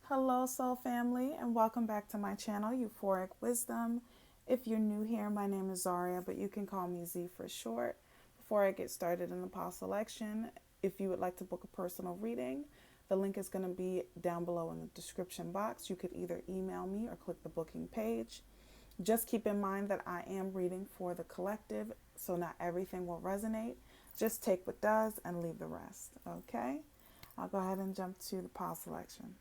Hello, soul family, and welcome back to my channel, Euphoric Wisdom. If you're new here, my name is Zaria, but you can call me Z for short. Before I get started in the pile selection, if you would like to book a personal reading, the link is going to be down below in the description box. You could either email me or click the booking page. Just keep in mind that I am reading for the collective, so not everything will resonate. Just take what does and leave the rest, okay? I'll go ahead and jump to the pile selection.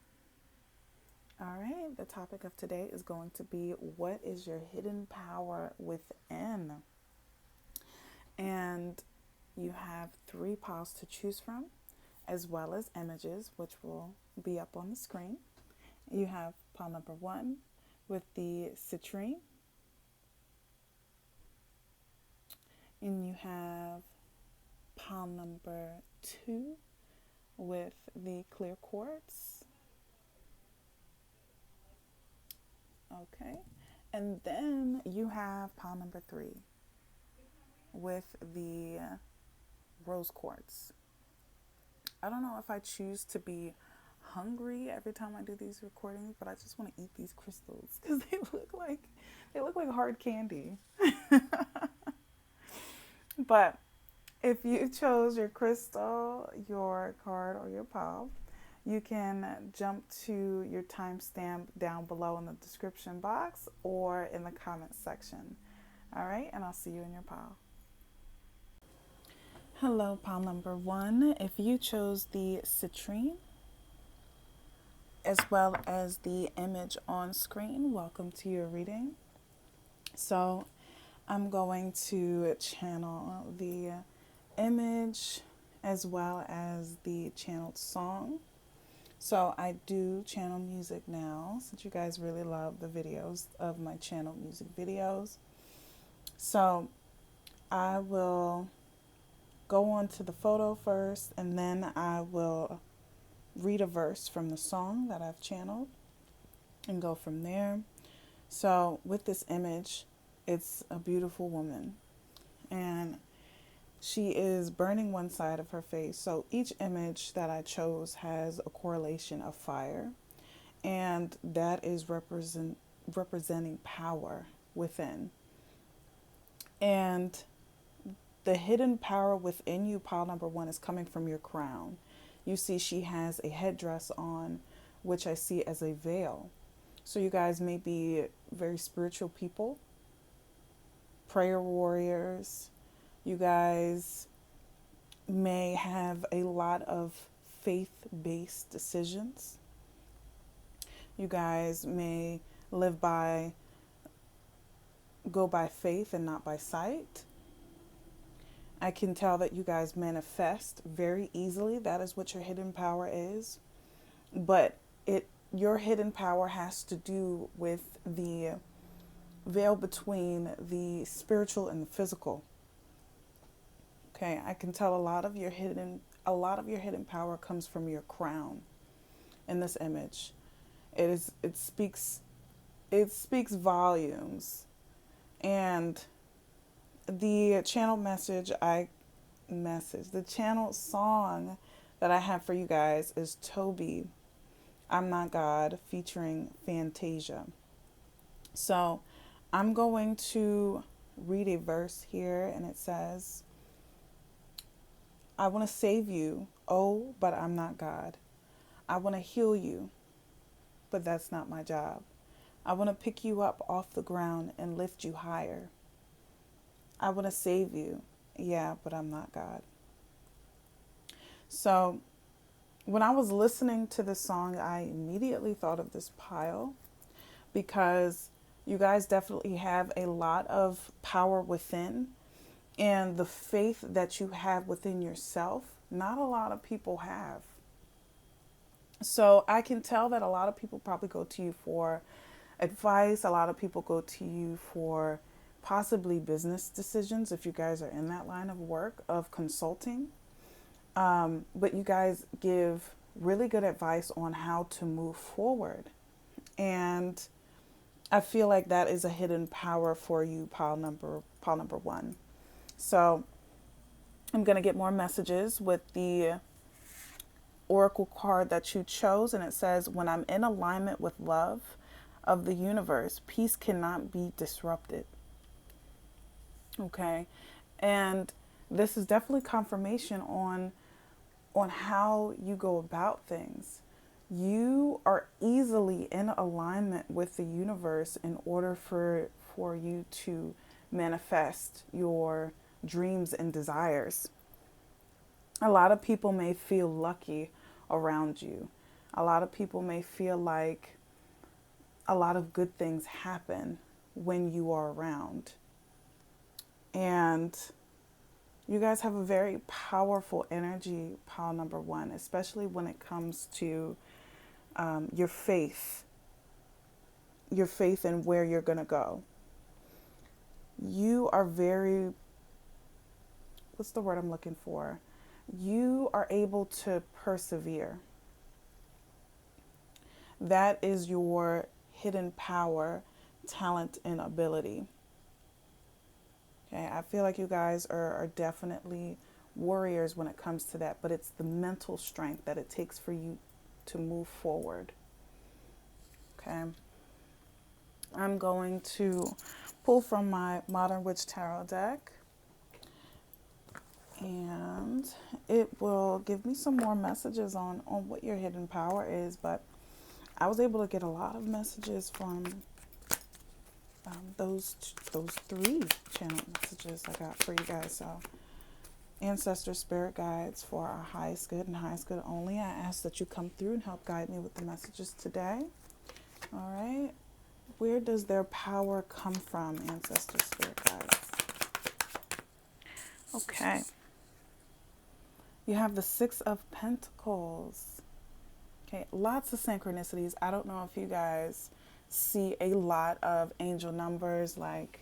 All right, the topic of today is going to be, what is your hidden power within? And you have 3 piles to choose from, as well as images, which will be up on the screen. You have pile number 1 with the citrine. And you have pile number 2 with the clear quartz. Okay, and then you have pile number 3 with the rose quartz. I don't know if I choose to be hungry every time I do these recordings, but I just want to eat these crystals because they look like hard candy. But if you chose your crystal, your card, or your pile, you can jump to your timestamp down below in the description box or in the comments section. All right, and I'll see you in your pile. Hello, pile number 1. If you chose the citrine, as well as the image on screen, welcome to your reading. So I'm going to channel the image as well as the channeled song. So I do channel music now, since you guys really love the videos of my channel music videos. So I will go on to the photo first, and then I will read a verse from the song that I've channeled and go from there. So with this image, it's a beautiful woman, and she is burning one side of her face. So each image that I chose has a correlation of fire, and that is representing power within. And the hidden power within you, pile number 1, is coming from your crown. You see she has a headdress on, which I see as a veil. So you guys may be very spiritual people, prayer warriors. You guys may have a lot of faith-based decisions. You guys may go by faith and not by sight. I can tell that you guys manifest very easily. That is what your hidden power is. But your hidden power has to do with the veil between the spiritual and the physical. Okay, I can tell a lot of your hidden power comes from your crown in this image. It speaks volumes. And the channel the channel song that I have for you guys is Toby, I'm Not God, featuring Fantasia. So I'm going to read a verse here, and it says, I want to save you, oh, but I'm not God. I want to heal you, but that's not my job. I want to pick you up off the ground and lift you higher. I want to save you, yeah, but I'm not God. So when I was listening to this song, I immediately thought of this pile, because you guys definitely have a lot of power within. And the faith that you have within yourself, not a lot of people have. So I can tell that a lot of people probably go to you for advice. A lot of people go to you for possibly business decisions, if you guys are in that line of work of consulting. But you guys give really good advice on how to move forward. And I feel like that is a hidden power for you, pile number 1. So I'm going to get more messages with the oracle card that you chose, and it says, when I'm in alignment with love of the universe, peace cannot be disrupted. Okay. And this is definitely confirmation on how you go about things. You are easily in alignment with the universe in order for you to manifest your dreams and desires. A lot of people may feel lucky around you. A lot of people may feel like a lot of good things happen when you are around. And you guys have a very powerful energy, pile number one, especially when it comes to your faith in where you're going to go. You are very, what's the word I'm looking for? You are able to persevere. That is your hidden power, talent, and ability. Okay, I feel like you guys are definitely warriors when it comes to that, but it's the mental strength that it takes for you to move forward. Okay. I'm going to pull from my Modern Witch Tarot deck, and it will give me some more messages on what your hidden power is, but I was able to get a lot of messages from those three channel messages I got for you guys. So, ancestor spirit guides for our highest good and highest good only. I ask that you come through and help guide me with the messages today. All right. Where does their power come from, ancestor spirit guides? Okay. You have the Six of Pentacles. Okay, lots of synchronicities. I don't know if you guys see a lot of angel numbers like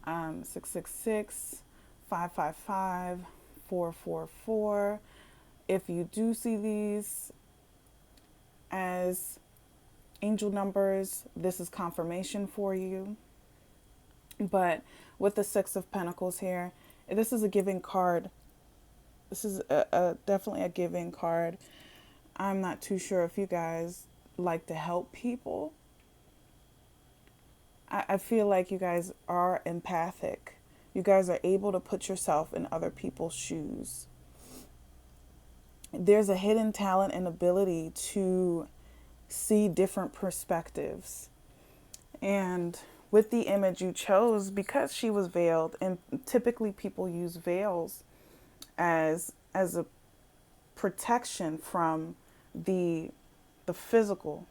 666, 555, 444. If you do see these as angel numbers, this is confirmation for you. But with the Six of Pentacles here, this is a giving card. This is definitely a giving card. I'm not too sure if you guys like to help people. I feel like you guys are empathic. You guys are able to put yourself in other people's shoes. There's a hidden talent and ability to see different perspectives. And with the image you chose, because she was veiled, and typically people use veils as a protection from the physical.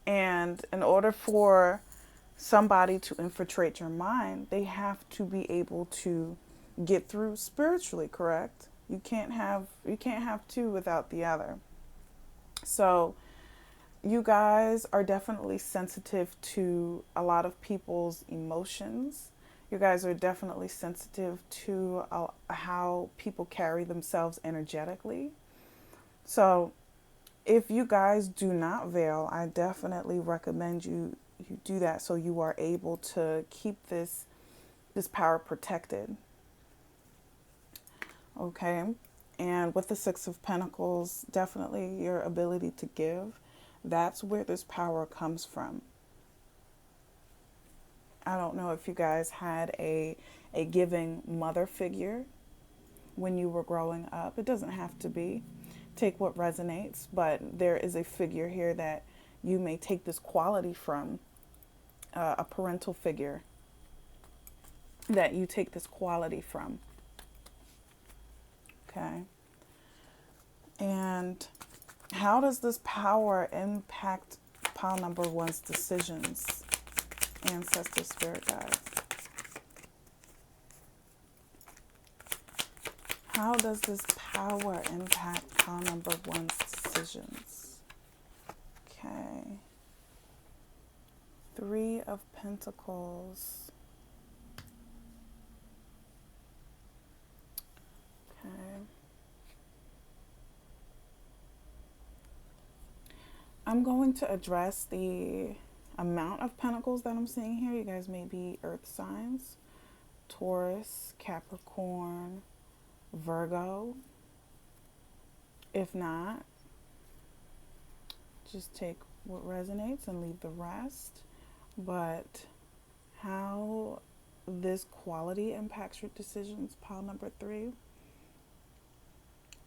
And in order for somebody to infiltrate your mind, they have to be able to get through spiritually, correct? You can't have two without the other. So you guys are definitely sensitive to a lot of people's emotions. You guys are definitely sensitive to how people carry themselves energetically. So if you guys do not veil, I definitely recommend you do that so you are able to keep this power protected. Okay. And with the Six of Pentacles, definitely your ability to give. That's where this power comes from. I don't know if you guys had a giving mother figure when you were growing up. It doesn't have to be. Take what resonates, but there is a figure here that you may take this quality from, a parental figure that you take this quality from. Okay. And how does this power impact pile number one's decisions, ancestor spirit guides? How does this power impact pile number one's decisions? Okay. Three of Pentacles. Okay. I'm going to address the amount of pentacles that I'm seeing here. You guys may be earth signs. Taurus, Capricorn, Virgo. If not, just take what resonates and leave the rest. But how this quality impacts your decisions, pile number 3.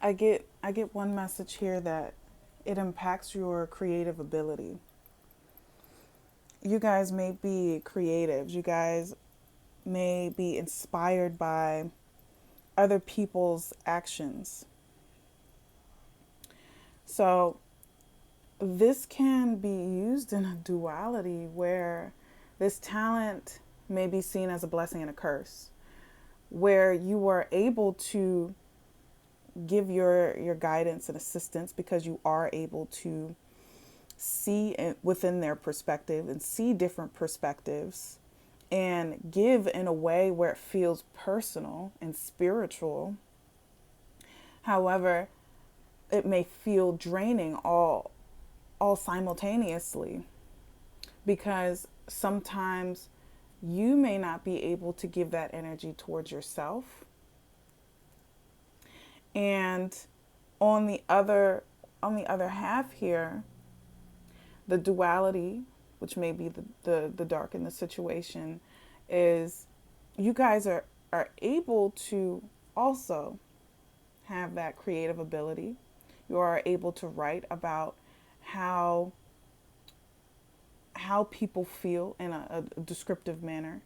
I get one message here that it impacts your creative ability. You guys may be creatives. You guys may be inspired by other people's actions. So this can be used in a duality where this talent may be seen as a blessing and a curse, where you are able to give your guidance and assistance because you are able to see it within their perspective and see different perspectives and give in a way where it feels personal and spiritual. However, it may feel draining all simultaneously, because sometimes you may not be able to give that energy towards yourself. And on the other half here, the duality, which may be the dark in the situation, is you guys are able to also have that creative ability. You are able to write about how people feel in a descriptive manner.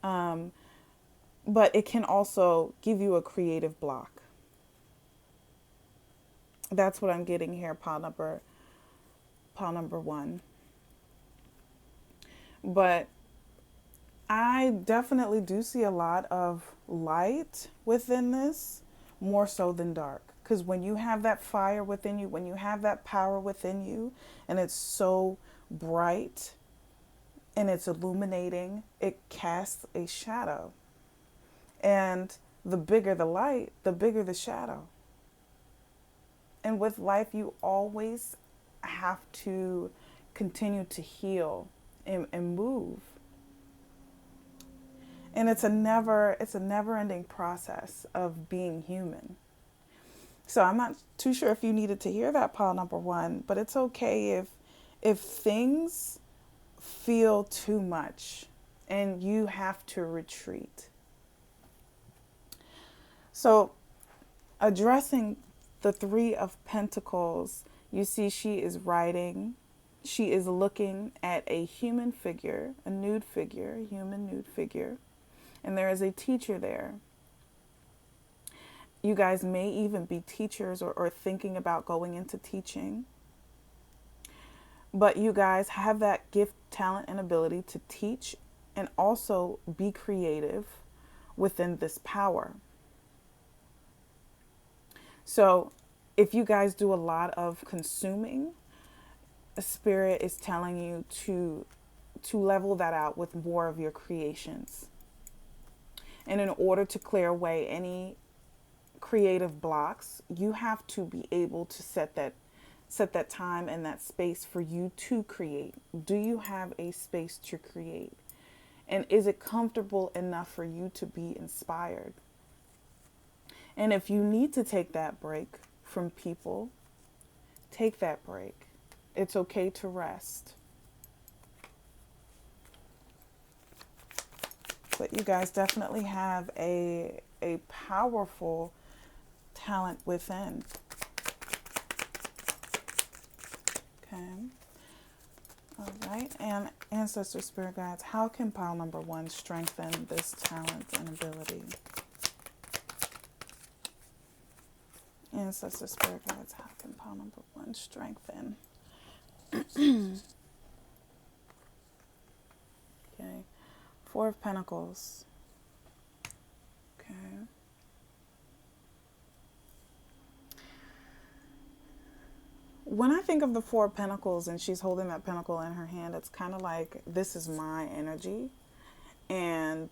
But it can also give you a creative block. That's what I'm getting here, pile number 1. But I definitely do see a lot of light within this, more so than dark. Because when you have that fire within you, when you have that power within you, and it's so bright and it's illuminating, it casts a shadow. And the bigger the light, the bigger the shadow. And with life, you always have to continue to heal and move. And it's a never ending process of being human. So I'm not too sure if you needed to hear that, pile number 1, but it's okay if things feel too much and you have to retreat. So addressing the 3 of Pentacles, you see she is writing. She is looking at a human figure, a nude figure, a human nude figure. And there is a teacher there. You guys may even be teachers or thinking about going into teaching. But you guys have that gift, talent, and ability to teach and also be creative within this power. So if you guys do a lot of consuming, a spirit is telling you to level that out with more of your creations. And in order to clear away any creative blocks, you have to be able to set that time and that space for you to create. Do you have a space to create? And is it comfortable enough for you to be inspired? And if you need to take that break from people, take that break. It's okay to rest. But you guys definitely have a powerful talent within. Okay. All right. And ancestor spirit guides, how can pile number 1 strengthen this talent and ability? Ancestor spirit guides, how can pile number 1 strengthen? Okay. 4 of Pentacles. Okay. When I think of the 4 of Pentacles and she's holding that pentacle in her hand, it's kind of like, this is my energy and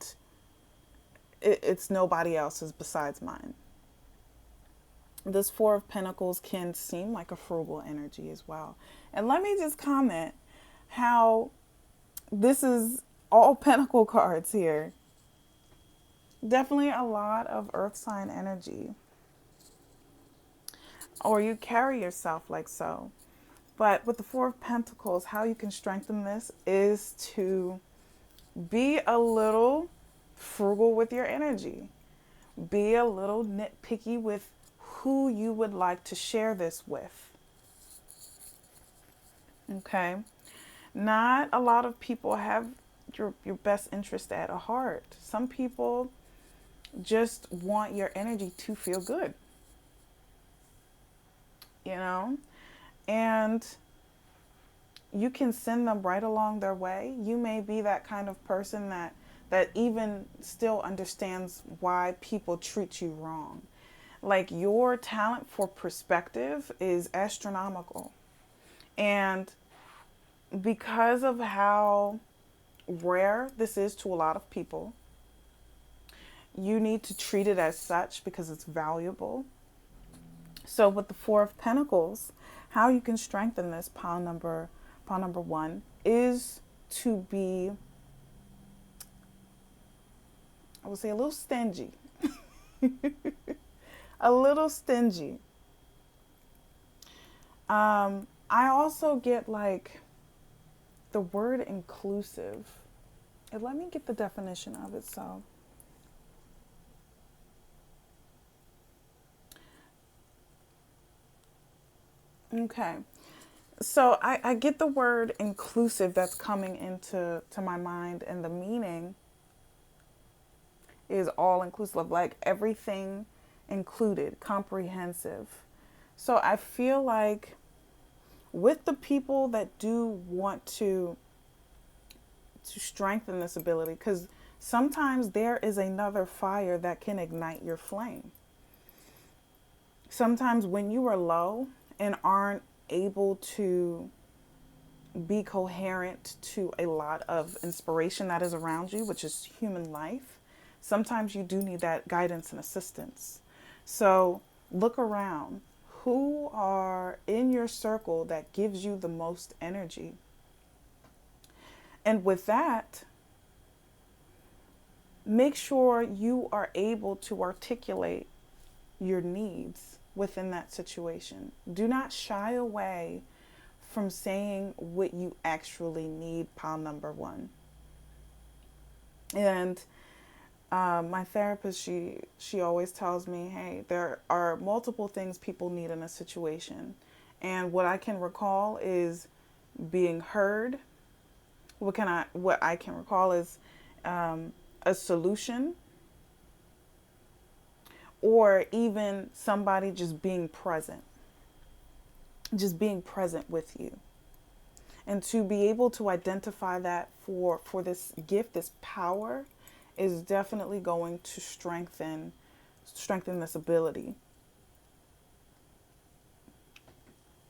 it's nobody else's besides mine. This 4 of Pentacles can seem like a frugal energy as well. And let me just comment how this is all Pentacle cards here. Definitely a lot of earth sign energy. or you carry yourself like so. But with the Four of Pentacles, how you can strengthen this is to be a little frugal with your energy. Be a little nitpicky with who you would like to share this with. Okay? Not a lot of people have your best interest at heart. Some people just want your energy to feel good. You know? And you can send them right along their way. You may be that kind of person that even still understands why people treat you wrong. Like, your talent for perspective is astronomical. And because of how rare this is to a lot of people, you need to treat it as such because it's valuable. So with the Four of Pentacles, how you can strengthen this pile number one is to be, I would say, a little stingy. A little stingy. I also get like the word inclusive. And let me get the definition of it. So okay. So I get the word inclusive that's coming into my mind, and the meaning is all inclusive, like everything included, comprehensive. So I feel like with the people that do want to strengthen this ability, because sometimes there is another fire that can ignite your flame. Sometimes when you are low and aren't able to be coherent to a lot of inspiration that is around you, which is human life, sometimes you do need that guidance and assistance. So look around. Who are in your circle that gives you the most energy? And with that, make sure you are able to articulate your needs within that situation. Do not shy away from saying what you actually need, pile number one. And my therapist, she always tells me, hey, there are multiple things people need in a situation. And what I can recall is being heard. What I can recall is a solution, or even somebody just being present with you. And to be able to identify that for this gift, this power, is definitely going to strengthen this ability.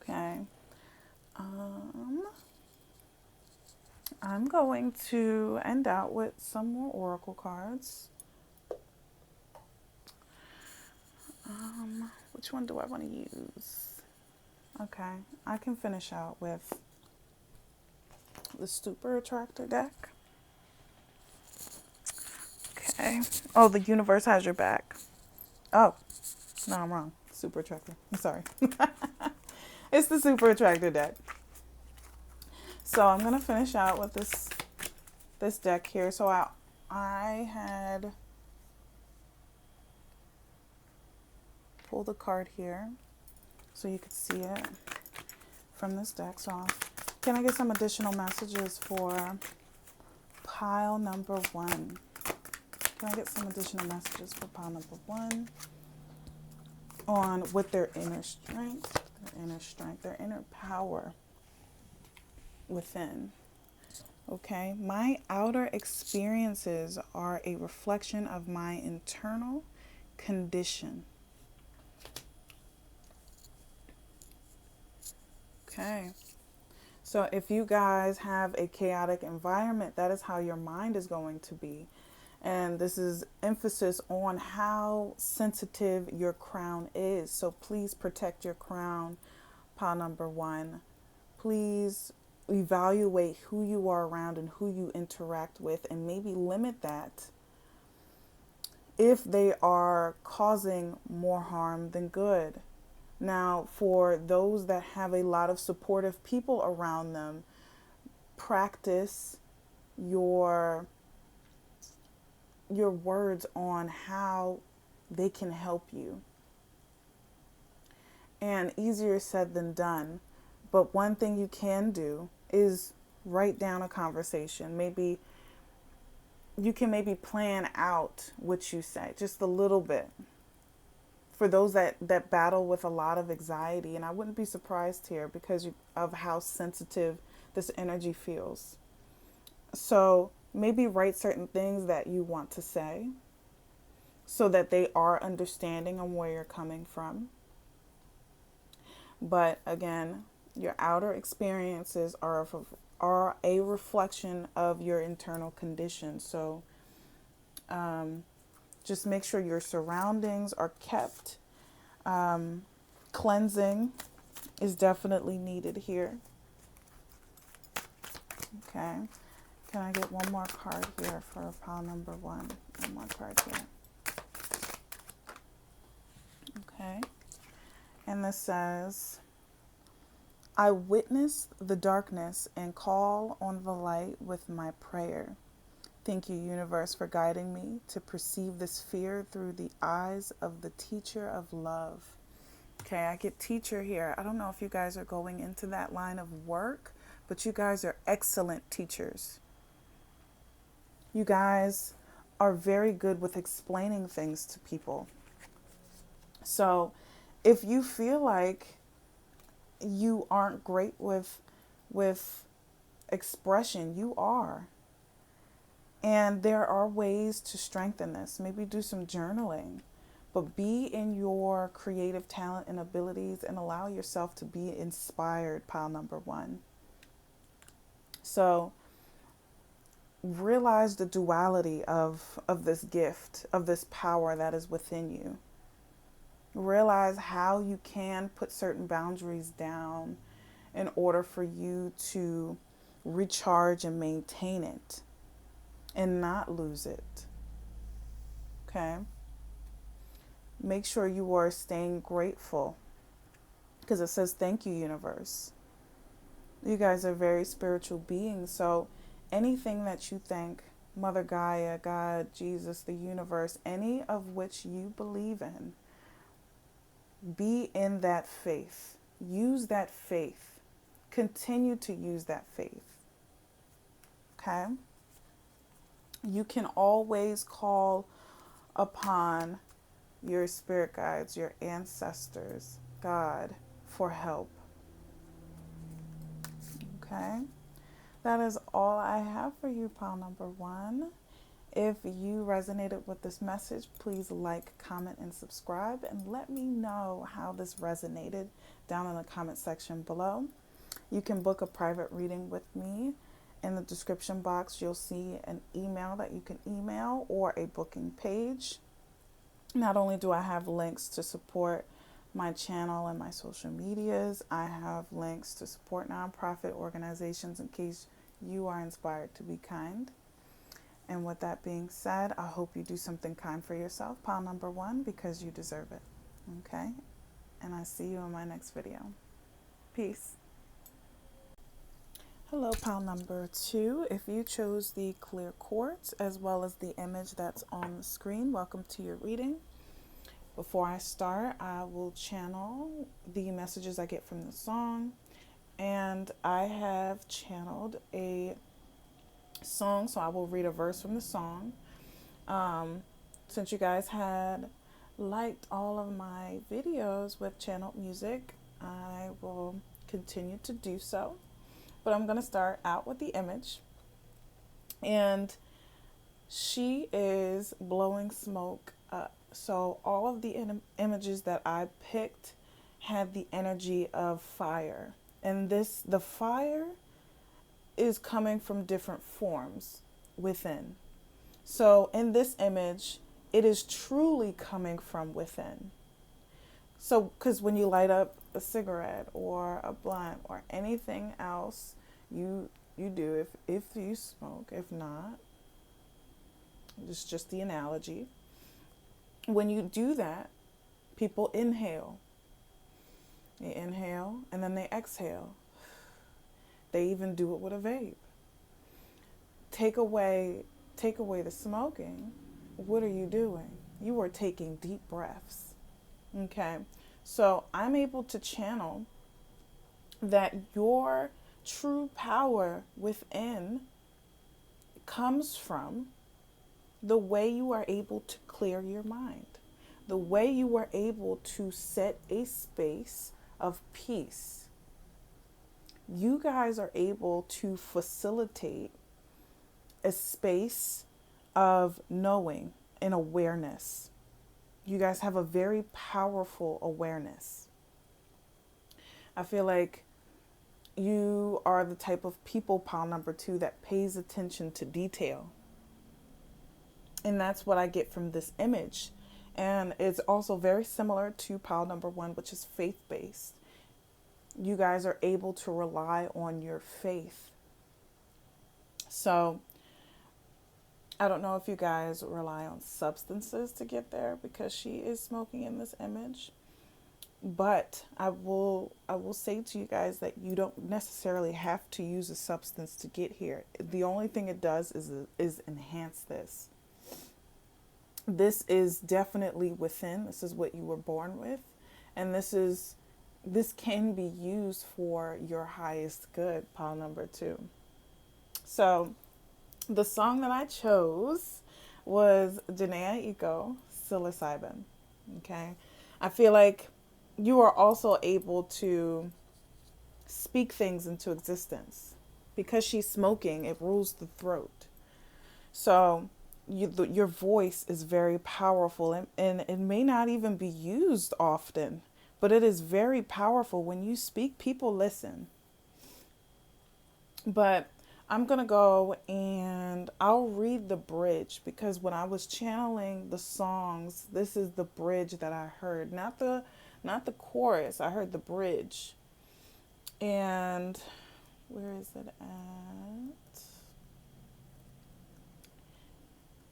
Okay. I'm going to end out with some more oracle cards. Which one do I want to use? Okay, I can finish out with the Super Attractor deck. Okay. Oh, the universe has your back. Oh, no, I'm wrong. Super Attractor. I'm sorry. It's the Super Attractor deck. So I'm going to finish out with this deck here. So I had pulled a card here so you could see it from this deck. So can I get some additional messages for pile number one? Can I get some additional messages for pile number one on with their inner strength, their inner power within? Okay, my outer experiences are a reflection of my internal condition. Okay, so if you guys have a chaotic environment, that is how your mind is going to be. And this is emphasis on how sensitive your crown is. So please protect your crown, pile number one. Please evaluate who you are around and who you interact with, and maybe limit that if they are causing more harm than good. Now, for those that have a lot of supportive people around them, practice your words on how they can help you. And easier said than done. But one thing you can do is write down a conversation. Maybe you can plan out what you say just a little bit. For those that battle with a lot of anxiety, and I wouldn't be surprised here because of how sensitive this energy feels. So maybe write certain things that you want to say so that they are understanding on where you're coming from. But again, your outer experiences are a reflection of your internal condition. So just make sure your surroundings are kept. Cleansing is definitely needed here. Okay. Can I get one more card here for pile number 1? One more card here. Okay. And this says, I witness the darkness and call on the light with my prayer. Thank you, universe, for guiding me to perceive this fear through the eyes of the teacher of love. Okay, I get teacher here. I don't know if you guys are going into that line of work, but you guys are excellent teachers. You guys are very good with explaining things to people. So if you feel like you aren't great with expression, you are. And there are ways to strengthen this. Maybe do some journaling, but be in your creative talent and abilities and allow yourself to be inspired, pile number 1. So realize the duality of this gift, of this power that is within you. Realize how you can put certain boundaries down in order for you to recharge and maintain it and not lose it. Okay? Make sure you are staying grateful because it says, thank you, universe. You guys are very spiritual beings. So anything that you thank, Mother Gaia, God, Jesus, the universe, any of which you believe in, be in that faith. Use that faith. Continue to use that faith. Okay? You can always call upon your spirit guides, your ancestors, God, for help. Okay? That is all I have for you, pile number 1. If you resonated with this message, please like, comment, and subscribe, and let me know how this resonated down in the comment section below. You can book a private reading with me. In the description box, you'll see an email that you can email or a booking page. Not only do I have links to support my channel and my social medias, I have links to support nonprofit organizations in case you are inspired to be kind. And with that being said, I hope you do something kind for yourself, pile number 1, because you deserve it. Okay? And I see you in my next video. Peace. Hello, pile number 2. If you chose the clear quartz as well as the image that's on the screen, welcome to your reading. Before I start, I will channel the messages I get from the song. And I have channeled a song, so I will read a verse from the song. Since you guys had liked all of my videos with channeled music, I will continue to do so. But I'm going to start out with the image. And she is blowing smoke up. So all of the images that I picked had the energy of fire. And the fire is coming from different forms within. So in this image, it is truly coming from within. So, because when you light up a cigarette or a blunt or anything else, you do, if you smoke, if not, it's just the analogy. When you do that, people inhale. They inhale and then they exhale. They even do it with a vape. Take away the smoking. What are you doing? You are taking deep breaths. Okay? So I'm able to channel that your true power within comes from the way you are able to clear your mind, the way you are able to set a space of peace. You guys are able to facilitate a space of knowing and awareness. You guys have a very powerful awareness. I feel like you are the type of people, pile number 2, that pays attention to detail. And that's what I get from this image. And it's also very similar to pile number 1, which is faith-based. You guys are able to rely on your faith. So I don't know if you guys rely on substances to get there, because she is smoking in this image. But I will say to you guys that you don't necessarily have to use a substance to get here. The only thing it does is enhance this. This is definitely within. This is what you were born with. And this can be used for your highest good, pile number 2. So the song that I chose was 𝓣𝓲𝓶𝓮 𝓢𝓽𝓪. Okay. I feel like you are also able to speak things into existence. Because she's smoking, it rules the throat. So your voice is very powerful, and it may not even be used often, but it is very powerful. When you speak, people listen. But I'm going to go and I'll read the bridge, because when I was channeling the songs, this is the bridge that I heard. Not the chorus. I heard the bridge. And where is it at?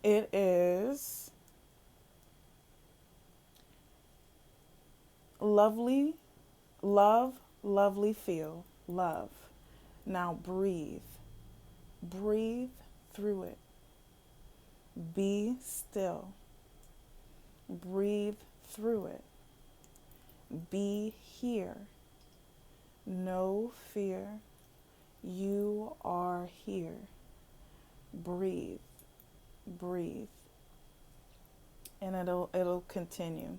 It is lovely, lovely feel, love. Now breathe. Breathe through it. Be still. Breathe through it. Be here. No fear. You are here. Breathe. Breathe. And it'll continue.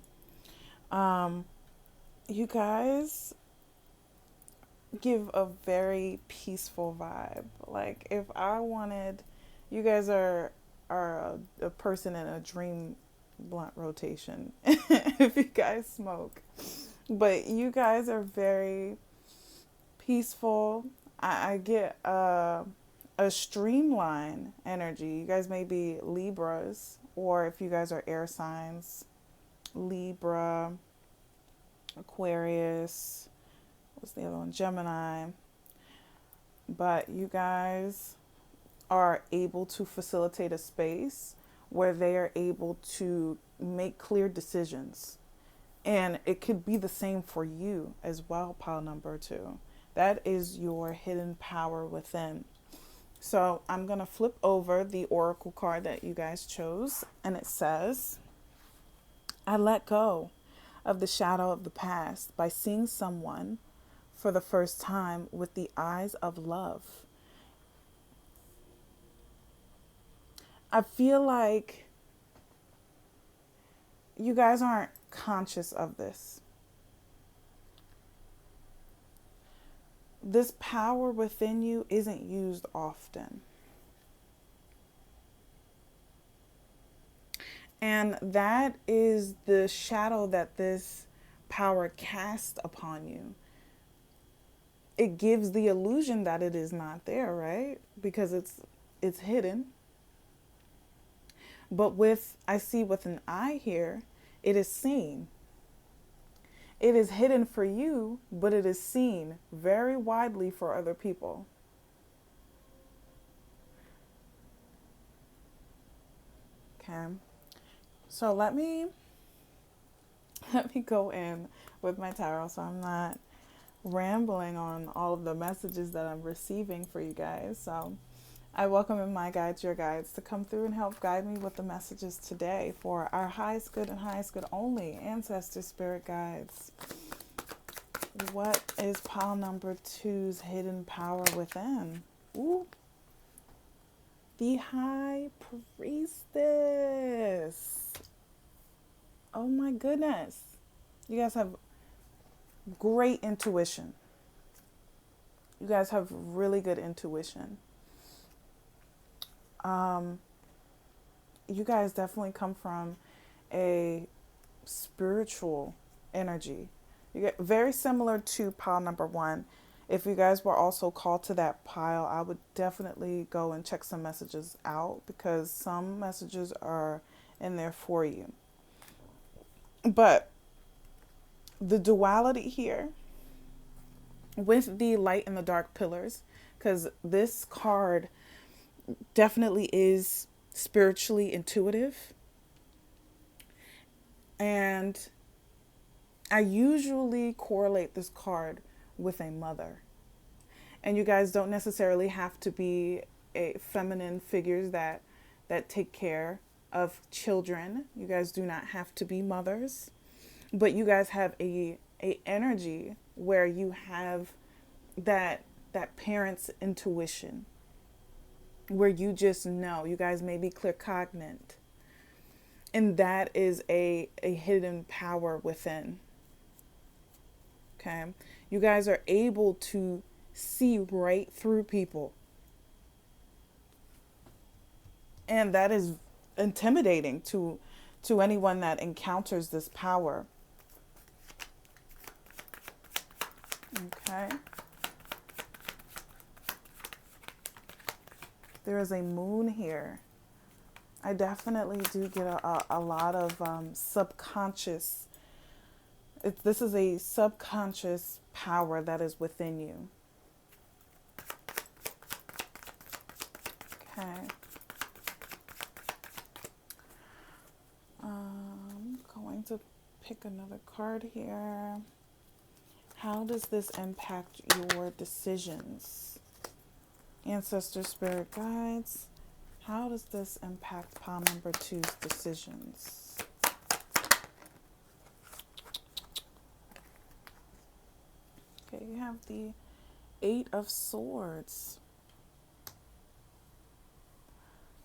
You guys give a very peaceful vibe. Like, if I wanted, you guys are a person in a dream blunt rotation if you guys smoke. But you guys are very peaceful. I get a streamline energy. You guys may be Libras, or if you guys are air signs, Libra, Aquarius, what's the other one? Gemini. But you guys are able to facilitate a space where they are able to make clear decisions. And it could be the same for you as well, pile number 2. That is your hidden power within. So I'm going to flip over the oracle card that you guys chose. And it says, I let go of the shadow of the past by seeing someone for the first time with the eyes of love. I feel like you guys aren't conscious of this. This power within you isn't used often. And that is the shadow that this power casts upon you. It gives the illusion that it is not there, right? Because it's hidden. But I see with an eye here, it is seen. It is hidden for you, but it is seen very widely for other people. Okay. So let me let me go in with my tarot so I'm not rambling on all of the messages that I'm receiving for you guys. So I welcome in my guides, your guides, to come through and help guide me with the messages today for our highest good and highest good only ancestor spirit guides. What is pile number 2's hidden power within? Ooh. The High Priestess. Oh my goodness. You guys have great intuition. You guys have really good intuition. You guys definitely come from a spiritual energy. You get very similar to pile number 1. If you guys were also called to that pile, I would definitely go and check some messages out because some messages are in there for you. But the duality here with the light and the dark pillars, because this card definitely is spiritually intuitive. And I usually correlate this card with a mother. And you guys don't necessarily have to be feminine figures that take care of children. You guys do not have to be mothers. But you guys have a energy where you have that parent's intuition, where you just know. You guys may be claircognizant. And that is a hidden power within. Okay? You guys are able to see right through people. And that is intimidating to anyone that encounters this power. Okay. There is a moon here. I definitely do get a lot of subconscious. This is a subconscious power that is within you. Okay. I'm going to pick another card here. How does this impact your decisions? Ancestor spirit guides. How does this impact pile number 2's decisions? Okay, you have the 8 of Swords.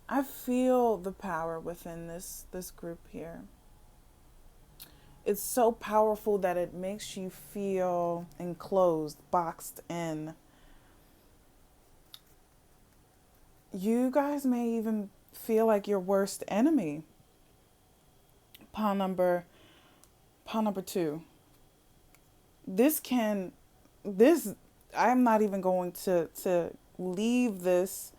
I feel the power within this group here. It's so powerful that it makes you feel enclosed, boxed in. You guys may even feel like your worst enemy. Pile number 2. I'm not even going to leave this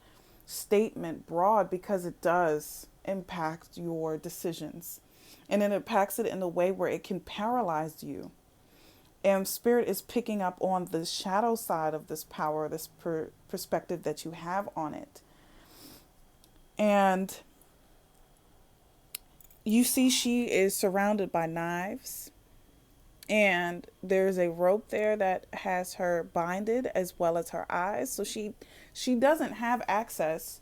statement broad because it does impact your decisions. And it impacts it in a way where it can paralyze you. And Spirit is picking up on the shadow side of this power, this perspective that you have on it. And you see she is surrounded by knives. And there's a rope there that has her binded as well as her eyes. So she doesn't have access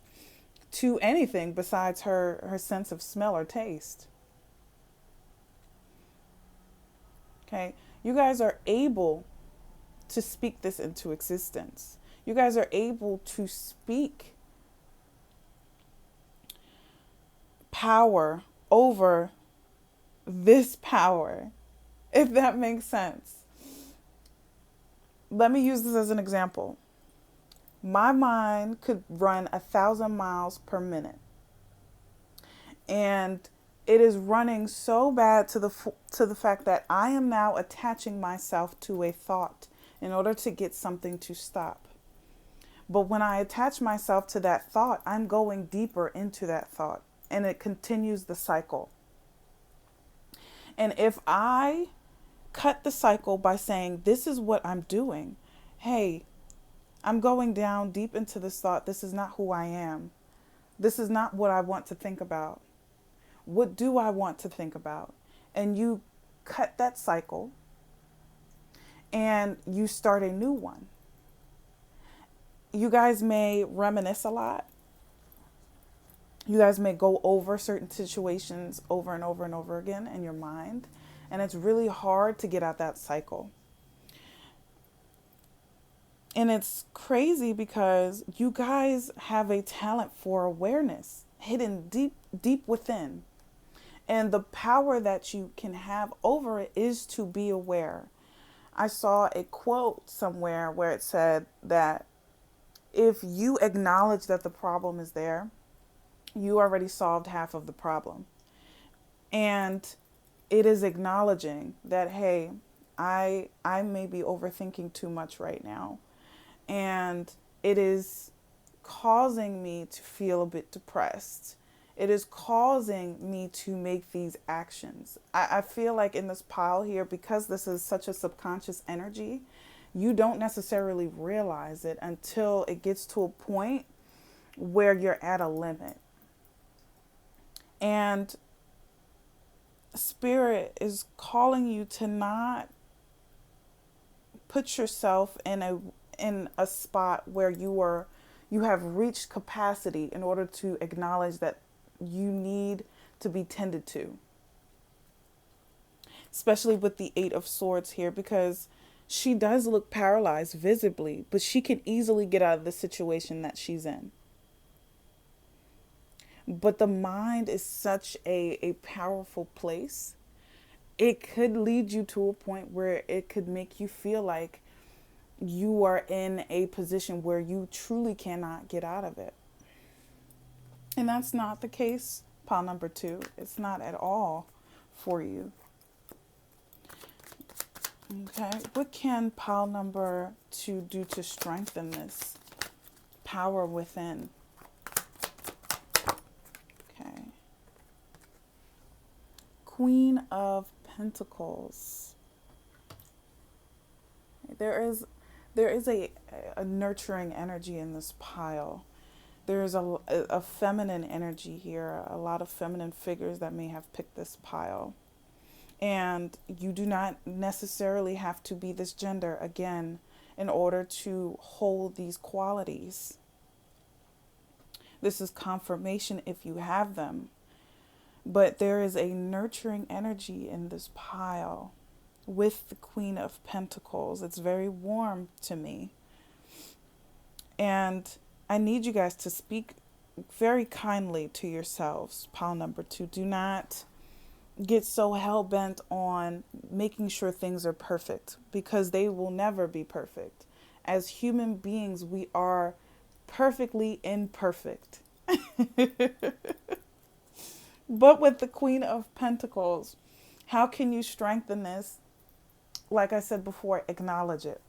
to anything besides her sense of smell or taste. Okay, you guys are able to speak this into existence. You guys are able to speak power over this power, if that makes sense. Let me use this as an example. My mind could run 1,000 miles per minute. And it is running so bad to the fact that I am now attaching myself to a thought in order to get something to stop. But when I attach myself to that thought, I'm going deeper into that thought. And it continues the cycle. And if I cut the cycle by saying, this is what I'm doing. Hey, I'm going down deep into this thought. This is not who I am. This is not what I want to think about. What do I want to think about? And you cut that cycle and you start a new one. You guys may reminisce a lot. You guys may go over certain situations over and over and over again in your mind. And it's really hard to get out that cycle. And it's crazy because you guys have a talent for awareness hidden deep, deep within. And the power that you can have over it is to be aware. I saw a quote somewhere where it said that if you acknowledge that the problem is there, you already solved half of the problem. And it is acknowledging that, hey, I may be overthinking too much right now. And it is causing me to feel a bit depressed. It is causing me to make these actions. I feel like in this pile here, because this is such a subconscious energy, you don't necessarily realize it until it gets to a point where you're at a limit. And Spirit is calling you to not put yourself in a spot where you have reached capacity in order to acknowledge that you need to be tended to. Especially with the 8 of Swords here, because she does look paralyzed visibly, but she can easily get out of the situation that she's in. But the mind is such a powerful place. It could lead you to a point where it could make you feel like you are in a position where you truly cannot get out of it. And that's not the case, pile number 2. It's not at all for you. Okay, what can pile number 2 do to strengthen this power within? Okay. Queen of Pentacles. There is a nurturing energy in this pile. There's a feminine energy here. A lot of feminine figures that may have picked this pile. And you do not necessarily have to be this gender, again, in order to hold these qualities. This is confirmation if you have them. But there is a nurturing energy in this pile with the Queen of Pentacles. It's very warm to me. And I need you guys to speak very kindly to yourselves, pile number 2. Do not get so hell-bent on making sure things are perfect, because they will never be perfect. As human beings, we are perfectly imperfect. But with the Queen of Pentacles, how can you strengthen this? Like I said before, acknowledge it.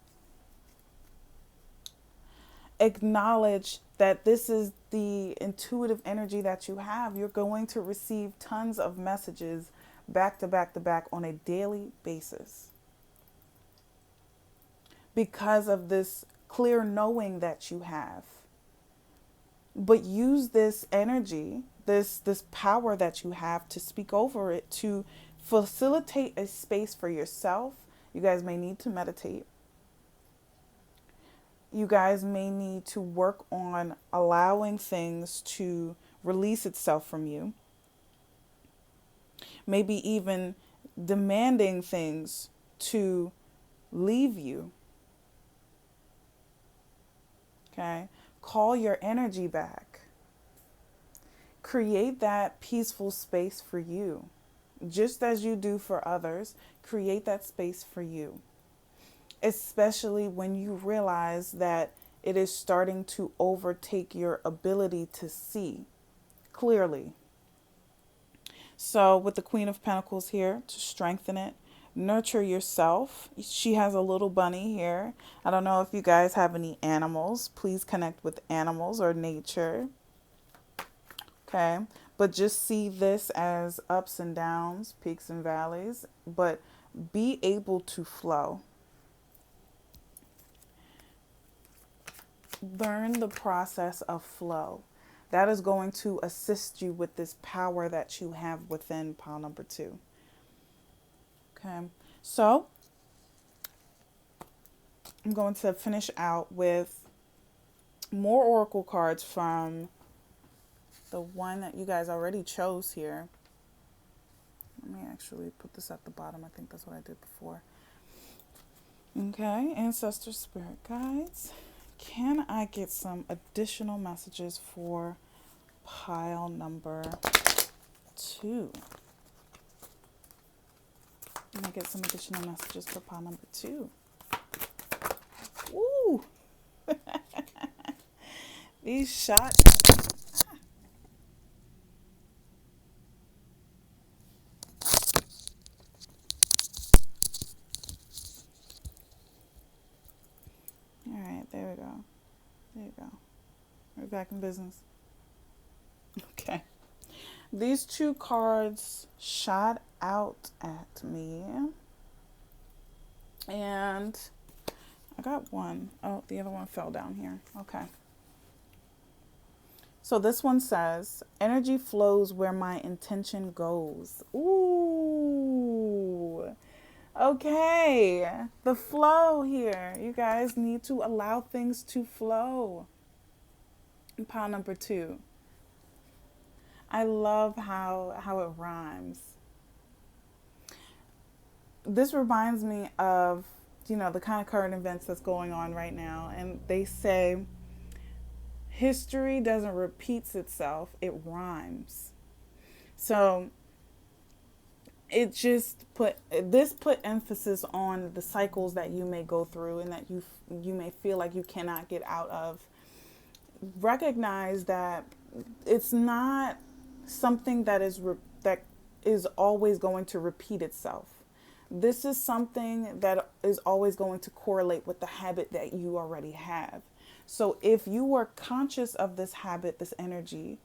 Acknowledge that this is the intuitive energy that you have. You're going to receive tons of messages back to back to back on a daily basis because of this clear knowing that you have. But use this energy, this power that you have, to speak over it, to facilitate a space for yourself. You guys may need to meditate. You guys may need to work on allowing things to release itself from you. Maybe even demanding things to leave you. Okay? Call your energy back. Create that peaceful space for you. Just as you do for others, create that space for you. Especially when you realize that it is starting to overtake your ability to see clearly. So with the Queen of Pentacles here, to strengthen it, nurture yourself. She has a little bunny here. I don't know if you guys have any animals. Please connect with animals or nature. Okay. But just see this as ups and downs, peaks and valleys. But be able to flow. Learn the process of flow. That is going to assist you with this power that you have within pile number 2. Okay. So I'm going to finish out with more oracle cards from the one that you guys already chose here. Let me actually put this at the bottom. I think that's what I did before. Okay, ancestor spirit guides. Can I get some additional messages for pile number 2? Can I get some additional messages for pile number 2? Woo! These shots. All right, there we go. There you go. We're back in business. Okay. These 2 cards shot out at me. And I got one. Oh, the other one fell down here. Okay. So this one says, energy flows where my intention goes. Ooh. Okay. The flow here. You guys need to allow things to flow. Pile number 2. I love how it rhymes. This reminds me of, the kind of current events that's going on right now. And they say, history doesn't repeat itself, it rhymes. So it just put emphasis on the cycles that you may go through and that you may feel like you cannot get out of. Recognize that it's not something that is always going to repeat itself. This is something that is always going to correlate with the habit that you already have. So if you are conscious of this habit, this energy,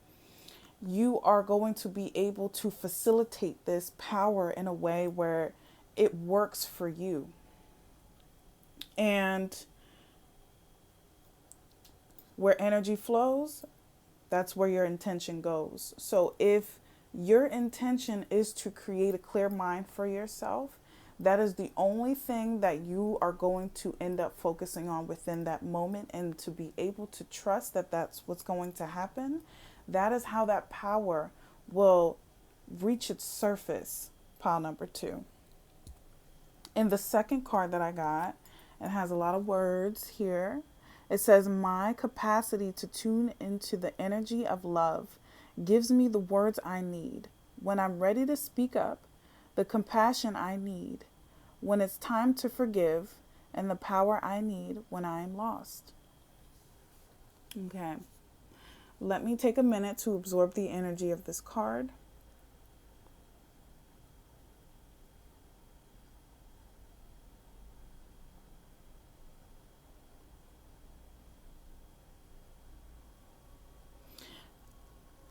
you are going to be able to facilitate this power in a way where it works for you. And where energy flows, that's where your intention goes. So if your intention is to create a clear mind for yourself, that is the only thing that you are going to end up focusing on within that moment, and to be able to trust that that's what's going to happen. That is how that power will reach its surface, pile number 2. In the second card that I got, it has a lot of words here. It says, my capacity to tune into the energy of love gives me the words I need. When I'm ready to speak up, the compassion I need when it's time to forgive, and the power I need when I am lost. Okay. Let me take a minute to absorb the energy of this card.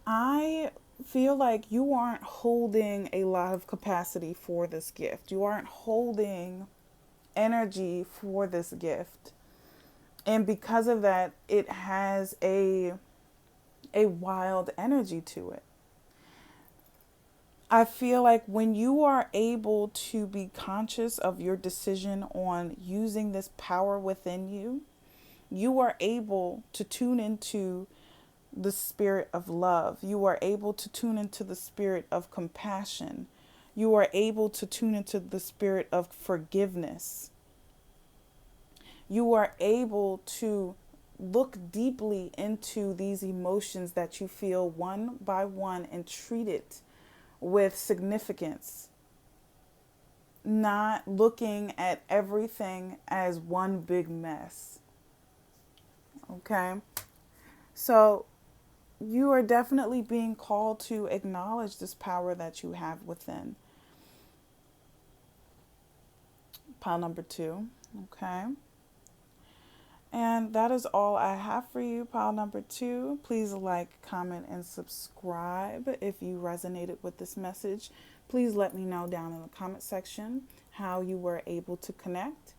I feel like you aren't holding a lot of capacity for this gift. You aren't holding energy for this gift. And because of that, it has a wild energy to it. I feel like when you are able to be conscious of your decision on using this power within you, you are able to tune into the spirit of love. You are able to tune into the spirit of compassion. You are able to tune into the spirit of forgiveness. You are able to look deeply into these emotions that you feel one by one and treat it with significance. Not looking at everything as one big mess. Okay? So you are definitely being called to acknowledge this power that you have within. Pile number 2. Okay. And that is all I have for you, pile number 2. Please like, comment, and subscribe if you resonated with this message. Please let me know down in the comment section how you were able to connect.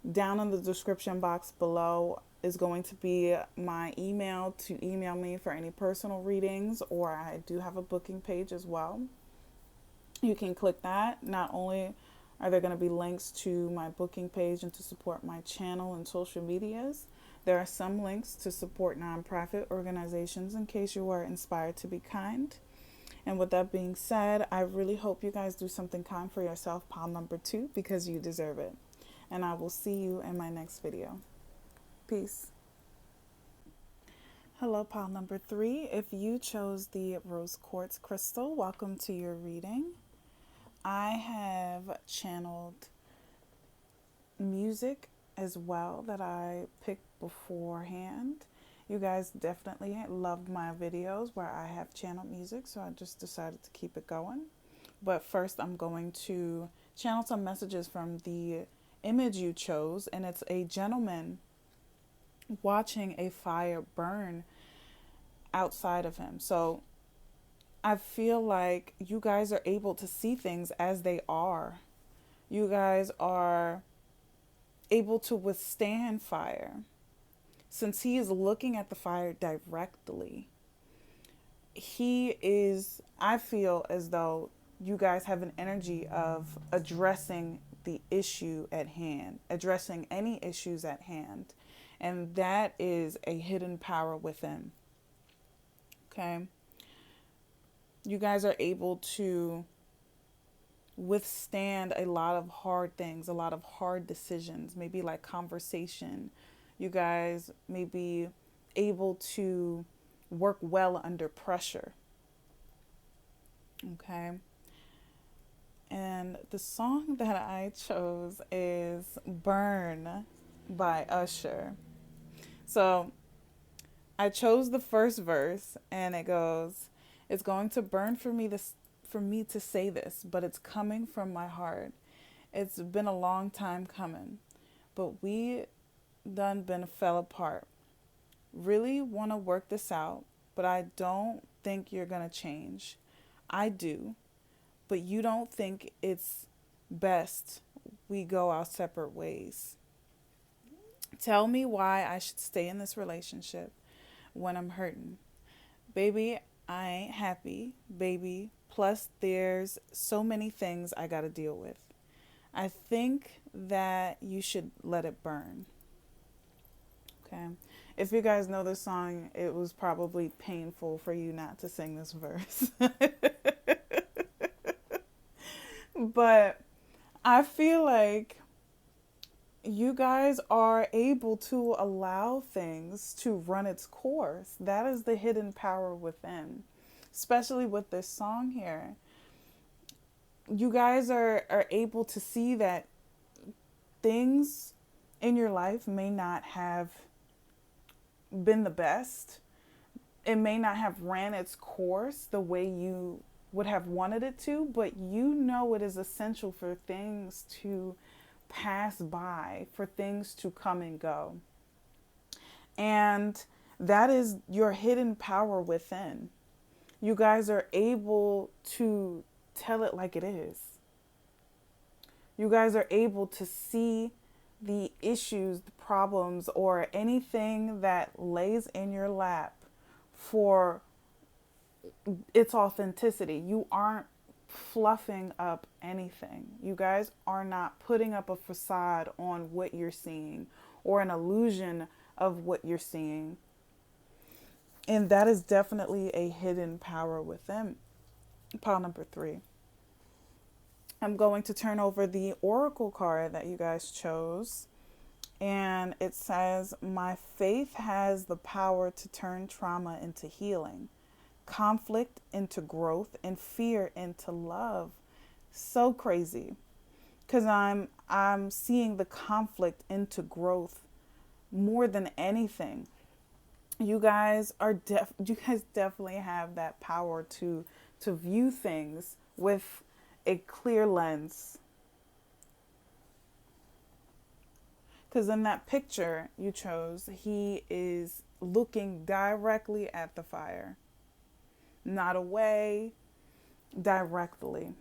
Down in the description box below is going to be my email to email me for any personal readings, or I do have a booking page as well. You can click that. Not only are there going to be links to my booking page and to support my channel and social medias. There are some links to support nonprofit organizations in case you are inspired to be kind. And with that being said, I really hope you guys do something kind for yourself, pile number 2, because you deserve it. And I will see you in my next video. Peace. Hello, pile number 3. If you chose the rose quartz crystal, welcome to your reading. I have channeled music as well that I picked beforehand. You guys definitely loved my videos where I have channeled music, so I just decided to keep it going. But first I'm going to channel some messages from the image you chose, and it's a gentleman watching a fire burn outside of him. So I feel like you guys are able to see things as they are. You guys are able to withstand fire. Since he is looking at the fire directly, I feel as though you guys have an energy of addressing the issue at hand, addressing any issues at hand. And that is a hidden power within. Okay? You guys are able to withstand a lot of hard things, a lot of hard decisions, maybe like conversation. You guys may be able to work well under pressure. Okay. And the song that I chose is Burn by Usher. So I chose the first verse, and it goes, "It's going to burn for me to say this, but it's coming from my heart. It's been a long time coming, but we done been fell apart. Really want to work this out, but I don't think you're going to change. I do, but you don't think it's best we go our separate ways. Tell me why I should stay in this relationship when I'm hurting. Baby, I ain't happy, baby. Plus, there's so many things I got to deal with. I think that you should let it burn." Okay. If you guys know this song, it was probably painful for you not to sing this verse. But I feel like you guys are able to allow things to run its course. That is the hidden power within, especially with this song here. You guys are able to see that things in your life may not have been the best. It may not have ran its course the way you would have wanted it to, but you know it is essential for things to pass by, for things to come and go. And that is your hidden power within. You guys are able to tell it like it is. You guys are able to see the issues, the problems, or anything that lays in your lap for its authenticity. You aren't fluffing up anything. You guys are not putting up a facade on what you're seeing or an illusion of what you're seeing. And that is definitely a hidden power within. Pile number 3. I'm going to turn over the oracle card that you guys chose. And it says, "My faith has the power to turn trauma into healing, conflict into growth, and fear into love." So crazy. Because I'm seeing the conflict into growth more than anything. You guys definitely have that power to view things with a clear lens. Because in that picture you chose, he is looking directly at the fire, not away, directly.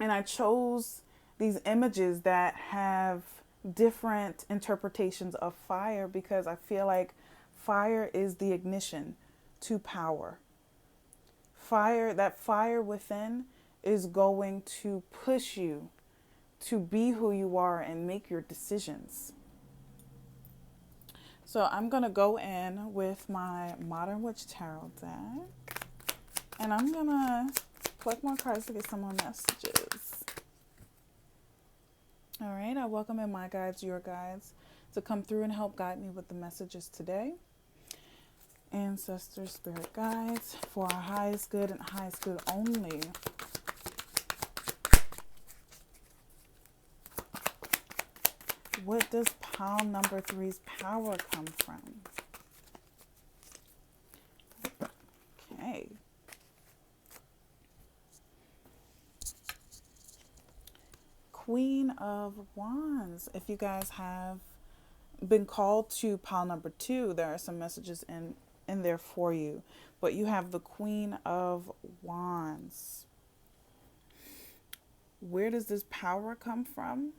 And I chose these images that have different interpretations of fire because I feel like fire is the ignition to power. That fire within is going to push you to be who you are and make your decisions. So I'm going to go in with my Modern Witch Tarot deck. And I'm going to collect more cards to get some more messages. All right, I welcome in my guides, your guides, to come through and help guide me with the messages today. Ancestors, spirit guides, for our highest good and highest good only. What does pile number 3's power come from? Okay. Queen of Wands. If you guys have been called to pile number 2, there are some messages in there for you. But you have the Queen of Wands. Where does this power come from?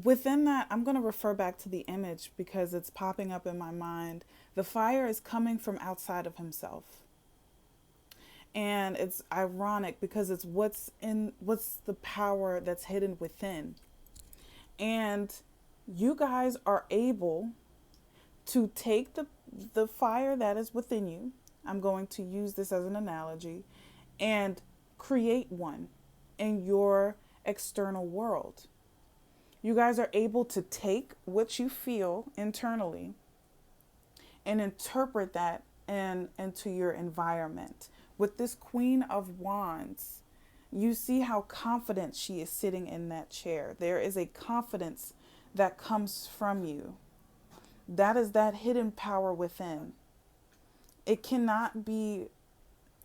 Within that, I'm going to refer back to the image because it's popping up in my mind. The fire is coming from outside of himself. And it's ironic because it's what's the power that's hidden within. And you guys are able to take the fire that is within you. I'm going to use this as an analogy and create one in your external world. You guys are able to take what you feel internally and interpret that into your environment. With this Queen of Wands, you see how confident she is sitting in that chair. There is a confidence that comes from you. That is that hidden power within. It cannot be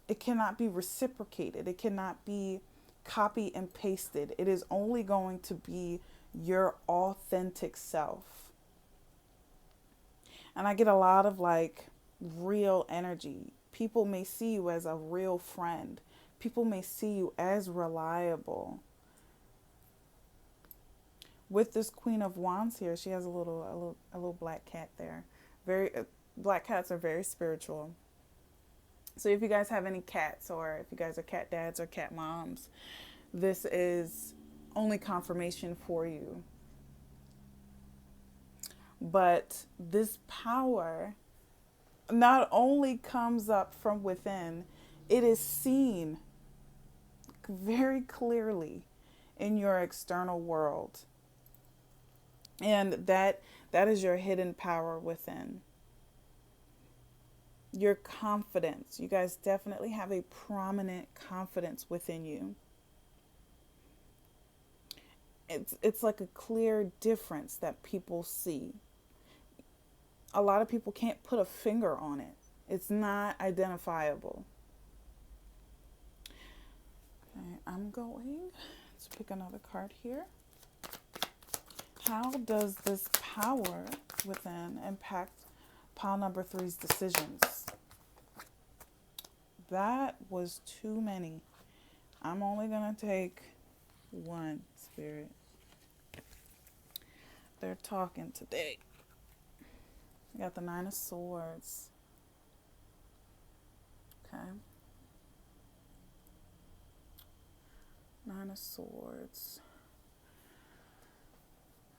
reciprocated. It cannot be copy and pasted. It is only going to be your authentic self. And I get a lot of like real energy. People may see you as a real friend. People may see you as reliable. With this Queen of Wands here, she has a little black cat there. Black cats are very spiritual. So if you guys have any cats, or if you guys are cat dads or cat moms, this is only confirmation for you. But this power not only comes up from within, it is seen very clearly in your external world. And that is your hidden power within. Your confidence. You guys definitely have a prominent confidence within you. It's like a clear difference that people see. A lot of people can't put a finger on it. It's not identifiable. Okay, I'm going to pick another card here. How does this power within impact pile number 3's decisions? That was too many. I'm only going to take one, Spirit. They're talking today. We got the 9 of Swords. Okay. 9 of Swords.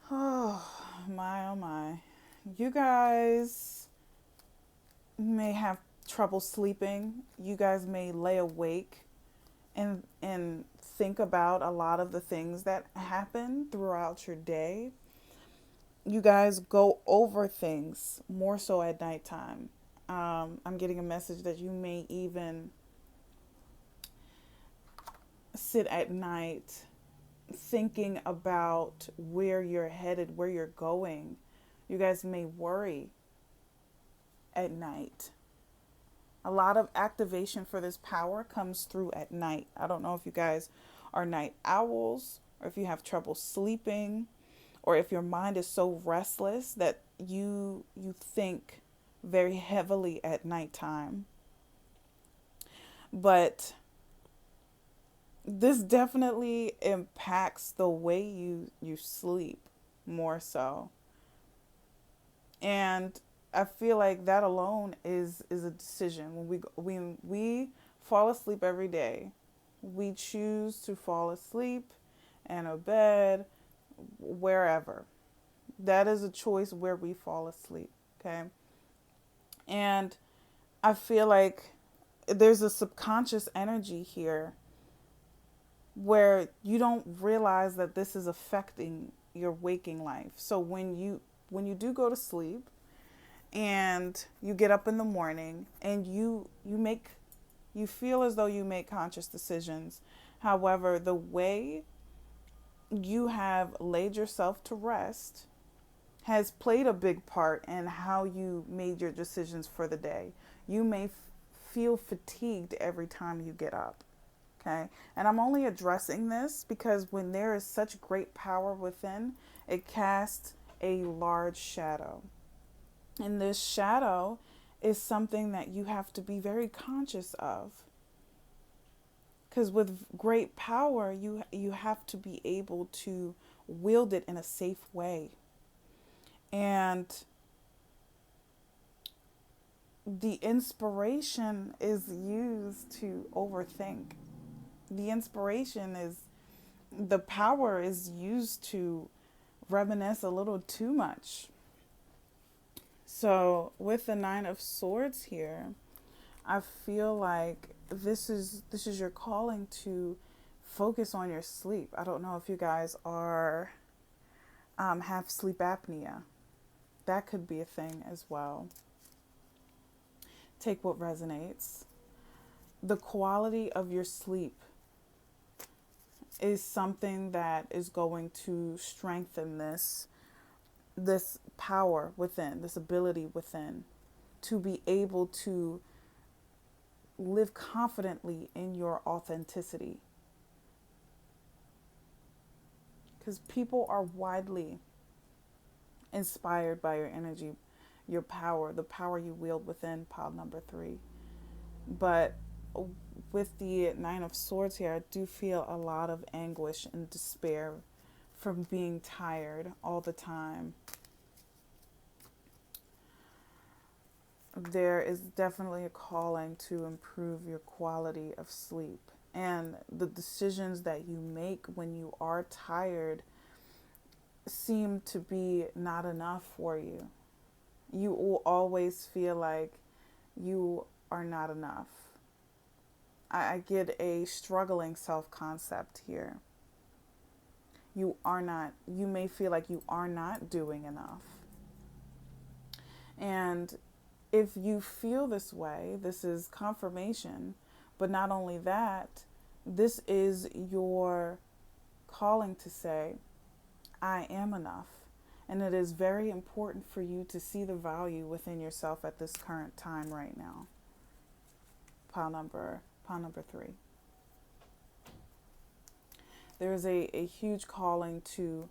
Oh my. You guys may have trouble sleeping. You guys may lay awake and think about a lot of the things that happen throughout your day. You guys go over things more so at nighttime. I'm getting a message that you may even sit at night thinking about where you're headed, where you're going. You guys may worry at night. A lot of activation for this power comes through at night. I don't know if you guys are night owls, or if you have trouble sleeping, or if your mind is so restless that you think very heavily at nighttime. But this definitely impacts the way you sleep more so. And I feel like that alone is a decision. When we fall asleep every day, We choose to fall asleep in a bed, wherever. That is a choice where we fall asleep, okay? And I feel like there's a subconscious energy here where you don't realize that this is affecting your waking life. So when you do go to sleep and you get up in the morning and you feel as though you make conscious decisions. However, the way you have laid yourself to rest has played a big part in how you made your decisions for the day. You may feel fatigued every time you get up. Okay. And I'm only addressing this because when there is such great power within, it casts a large shadow. And this shadow is something that you have to be very conscious of. Because with great power, you have to be able to wield it in a safe way. And the inspiration is used to overthink. The power is used to reminisce a little too much. So with the Nine of Swords here, I feel like this is your calling to focus on your sleep. I don't know if you guys are have sleep apnea. That could be a thing as well. Take what resonates. The quality of your sleep is something that is going to strengthen this power within, this ability within, to be able to live confidently in your authenticity. Because people are widely inspired by your energy, your power, the power you wield within, pile number 3. But with the Nine of Swords here, I do feel a lot of anguish and despair from being tired all the time. There is definitely a calling to improve your quality of sleep. And the decisions that you make when you are tired seem to be not enough for you. You will always feel like you are not enough. I get a struggling self-concept here. You may feel like you are not doing enough. And if you feel this way, this is confirmation. But not only that, this is your calling to say, I am enough. And it is very important for you to see the value within yourself at this current time right now. Pile number 3. There is a huge calling to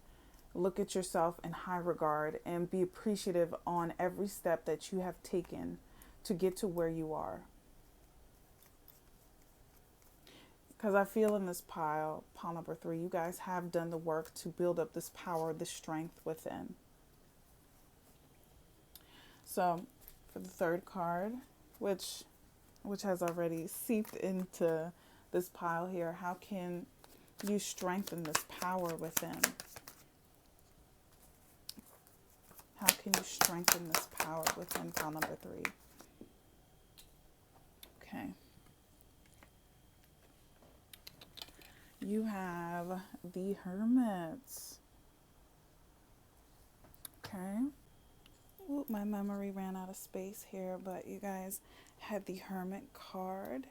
look at yourself in high regard and be appreciative on every step that you have taken to get to where you are. Because I feel in this pile number 3, you guys have done the work to build up this power, this strength within. So for the third card, which has already seeped into this pile here, how can you strengthen this power within? How can you strengthen this power within pile number 3? Okay. You have the Hermit. Okay. Ooh, my memory ran out of space here, but you guys had the Hermit card.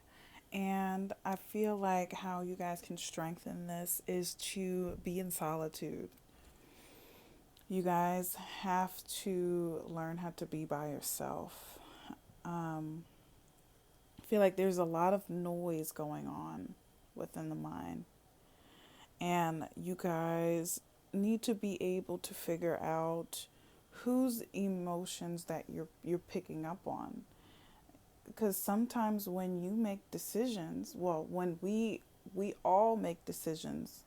And I feel like how you guys can strengthen this is to be in solitude. You guys have to learn how to be by yourself. I feel like there's a lot of noise going on within the mind. And you guys need to be able to figure out whose emotions that you're picking up on. Because sometimes when you make decisions, when we all make decisions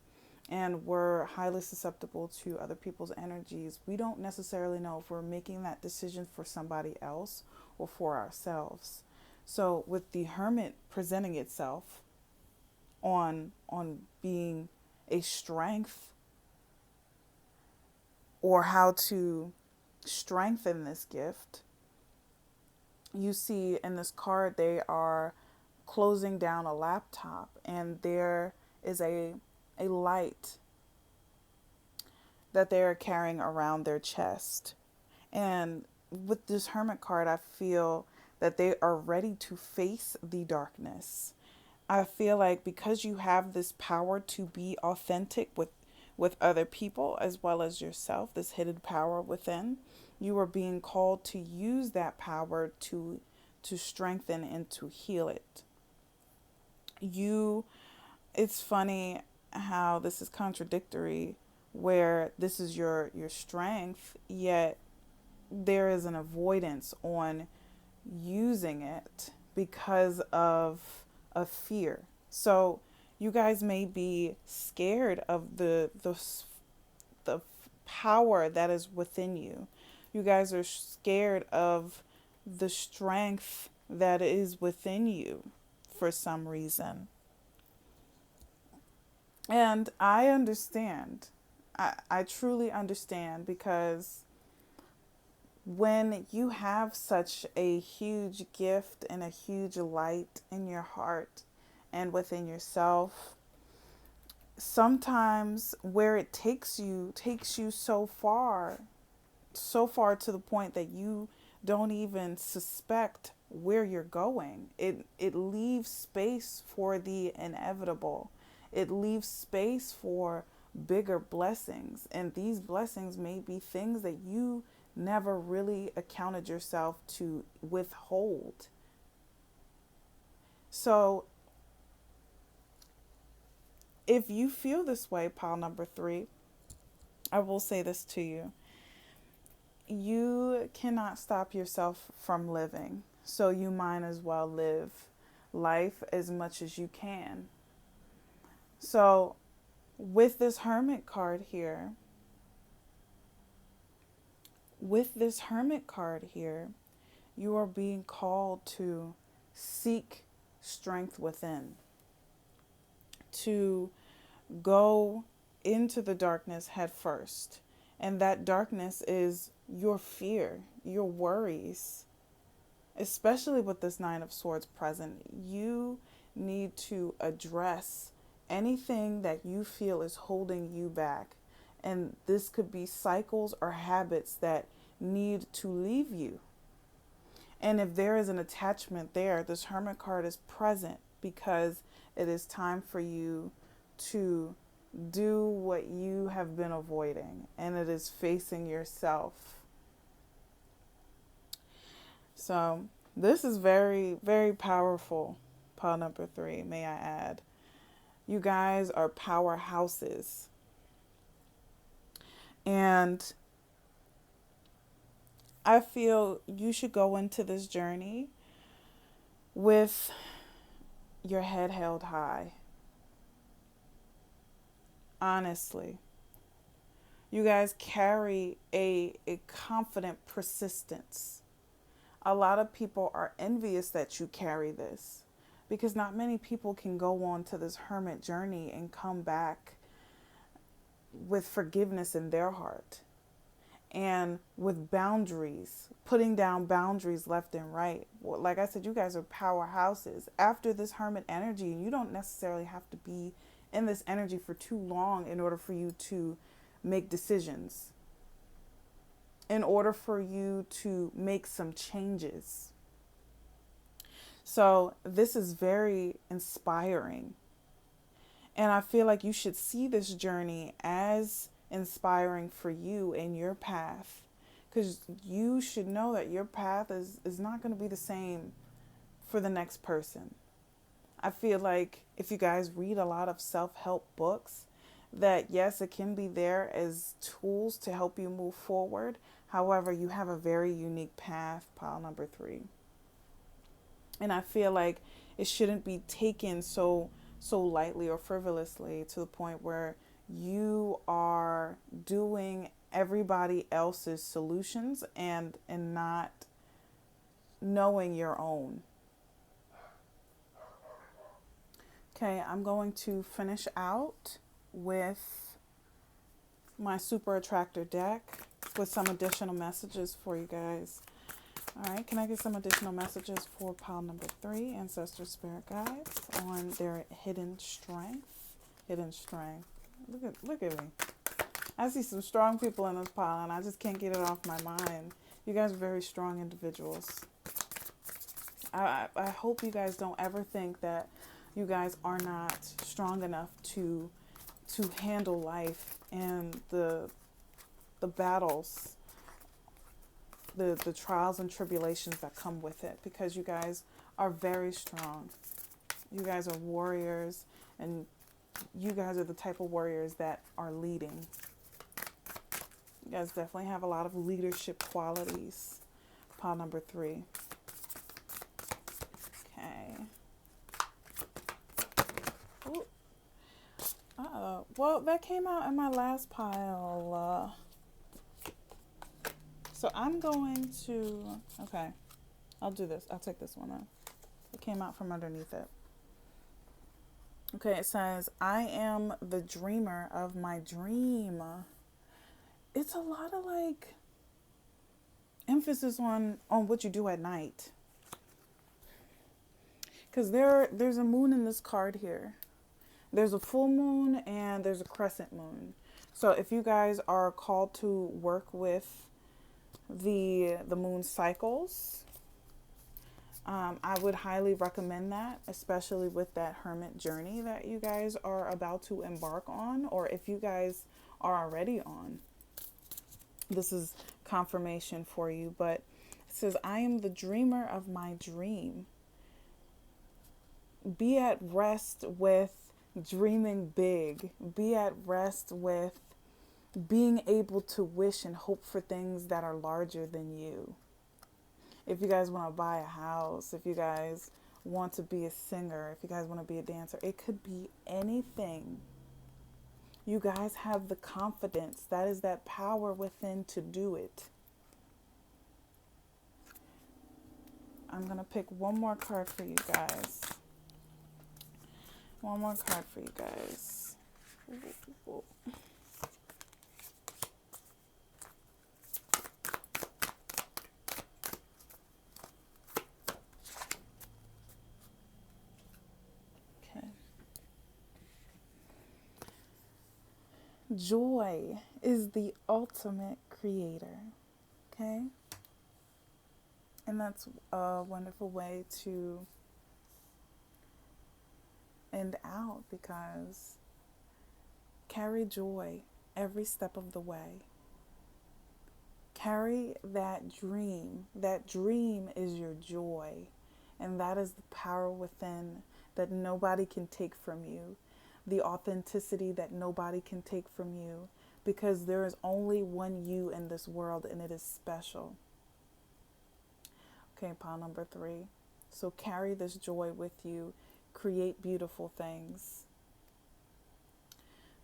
and we're highly susceptible to other people's energies, we don't necessarily know if we're making that decision for somebody else or for ourselves. So with the Hermit presenting itself, on being a strength, or how to strengthen this gift. You see in this card they are closing down a laptop, and there is a light that they are carrying around their chest. And with this Hermit card, I feel that they are ready to face the darkness. I feel like because you have this power to be authentic with other people as well as yourself, this hidden power within, you are being called to use that power to strengthen and to heal it. You It's funny how this is contradictory, where this is your strength, yet there is an avoidance on using it because of fear. So you guys may be scared of the power that is within you. You guys are scared of the strength that is within you for some reason. And I understand. I truly understand, because when you have such a huge gift and a huge light in your heart and within yourself, sometimes where it takes you so far to the point that you don't even suspect where you're going. It leaves space for the inevitable. It leaves space for bigger blessings, and these blessings may be things that you never really accounted yourself to withhold. So if you feel this way, pile number 3, I will say this to you. You cannot stop yourself from living, so you might as well live life as much as you can. So with this Hermit card here, you are being called to seek strength within, to go into the darkness head first. And that darkness is your fear, your worries. Especially with this Nine of Swords present, you need to address anything that you feel is holding you back. And this could be cycles or habits that need to leave you. And if there is an attachment there, this Hermit card is present because it is time for you to do what you have been avoiding, and it is facing yourself. So this is very, very powerful, pile number 3, may I add. You guys are powerhouses. And I feel you should go into this journey with your head held high. Honestly. You guys carry a confident persistence. A lot of people are envious that you carry this, because not many people can go on to this hermit journey and come back with forgiveness in their heart and with boundaries, putting down boundaries left and right. Like I said, you guys are powerhouses. After this hermit energy, you don't necessarily have to be in this energy for too long in order for you to make decisions, in order for you to make some changes. So this is very inspiring. And I feel like you should see this journey as inspiring for you in your path, because you should know that your path is not going to be the same for the next person. I feel like if you guys read a lot of self-help books, that yes, it can be there as tools to help you move forward. However, you have a very unique path, pile number 3. And I feel like it shouldn't be taken so lightly or frivolously, to the point where you are doing everybody else's solutions and not knowing your own. Okay, I'm going to finish out with my Super Attractor deck with some additional messages for you guys. All right, can I get some additional messages for pile number 3, Ancestor Spirit Guides, on their hidden strength? Hidden strength. Look at me. I see some strong people in this pile, and I just can't get it off my mind. You guys are very strong individuals. I hope you guys don't ever think that you guys are not strong enough to handle life and the battles, the trials and tribulations that come with it, because you guys are very strong. You guys are warriors, and you guys are the type of warriors that are leading. You guys definitely have a lot of leadership qualities. Pile number 3. Okay. Ooh. Well, that came out in my last pile. So I'm going to, okay, I'll do this. I'll take this one off. It came out from underneath it. Okay, it says, I am the dreamer of my dream. It's a lot of like emphasis on what you do at night. Because there's a moon in this card here. There's a full moon and there's a crescent moon. So if you guys are called to work with the moon cycles, I would highly recommend that, especially with that hermit journey that you guys are about to embark on, or if you guys are already on. This is confirmation for you, but it says, I am the dreamer of my dream. Be at rest with dreaming big. Be at rest with being able to wish and hope for things that are larger than you. If you guys want to buy a house, if you guys want to be a singer, if you guys want to be a dancer, it could be anything. You guys have the confidence. That is that power within to do it. I'm going to pick one more card for you guys. One more card for you guys. Ooh. Okay. Joy is the ultimate creator. Okay? And that's a wonderful way to end out, because carry joy every step of the way. Carry that dream. That dream is your joy, and that is the power within that nobody can take from you, the authenticity that nobody can take from you, because there is only one you in this world, and it is special. Okay, pile number 3. So carry this joy with you. Create beautiful things.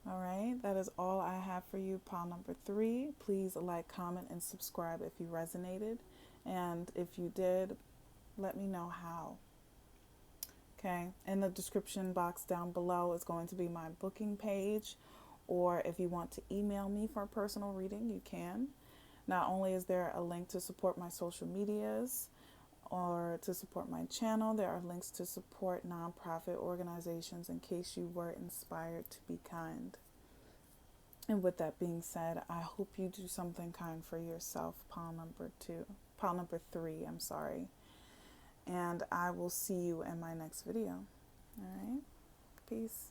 All right, that is all I have for you, pile number 3. Please like, comment, and subscribe if you resonated. And if you did, let me know how. Okay, in the description box down below is going to be my booking page. Or if you want to email me for a personal reading, you can. Not only is there a link to support my social medias, or to support my channel, there are links to support nonprofit organizations in case you were inspired to be kind. And with that being said, I hope you do something kind for yourself, pile number 3, I'm sorry. And I will see you in my next video. All right, peace.